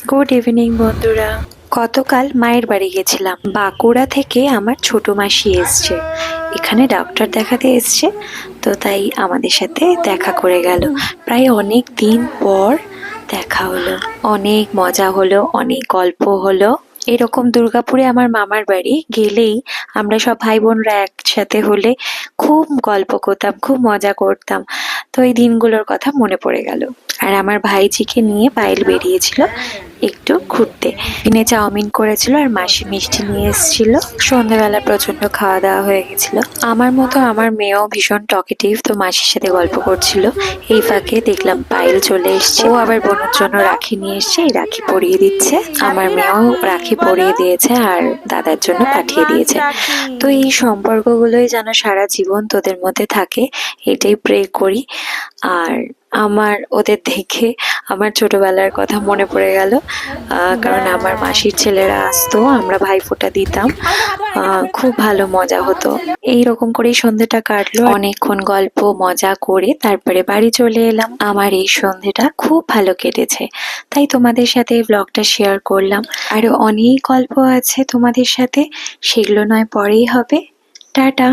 Good evening বন্ধুরা। গতকাল মায়ের বাড়ি গেছিলাম। বাঁকুড়া থেকে আমার ছোট মাসি এসছে, এখানে ডক্টর দেখাতে এসছে, তো তাই আমাদের সাথে দেখা করে গেল। প্রায় অনেক দিন পর দেখা হলো, অনেক মজা হলো, অনেক গল্প হলো। এরকম দুর্গাপুরে আমার মামার বাড়ি গেলেই আমরা সব ভাই বোনরা একসাথে হলে খুব গল্প করতাম, খুব মজা করতাম। তো এই দিনগুলোর কথা মনে পড়ে গেল। আর আমার ভাইজিকে নিয়ে পায়েল বেরিয়েছিল একটু ঘুরতে। দিনে চাউমিন করেছিল আর মাসি মিষ্টি নিয়ে এসেছিল। সন্ধ্যাবেলা প্রচন্ড খাওয়া দাওয়া হয়ে গেছিল। আমার মতো আমার মেয়েও ভীষণ টকেটিভ, তো মাসির সাথে গল্প করছিল। এই ফাঁকে দেখলাম পায়েল চলে এসছে, ও আবার বোনের জন্য রাখি নিয়ে এসছে, এই রাখি পরিয়ে দিচ্ছে। আমার মেয়েও রাখি পরিয়ে দিয়েছে আর দাদার জন্য পাঠিয়ে দিয়েছে। তো এই সম্পর্কগুলোই যেন সারা জীবন তোদের মধ্যে থাকে, এটাই প্রে করি। আর আমার ওদের দেখে আমার ছোটবেলার কথা মনে পড়ে গেল। কারণ আমার মাসির ছেলেরা আসতো, আমরা ভাইফোঁটা দিতাম, খুব ভালো মজা হতো। এইরকম করেই সন্ধ্যেটা কাটলো। অনেকক্ষণ গল্প মজা করে তারপরে বাড়ি চলে এলাম। আমার এই সন্ধ্যেটা খুব ভালো কেটেছে, তাই তোমাদের সাথে এই ব্লগটা শেয়ার করলাম। আরো অনেক গল্প আছে তোমাদের সাথে, সেগুলো নয় পরেই হবে। টাটা।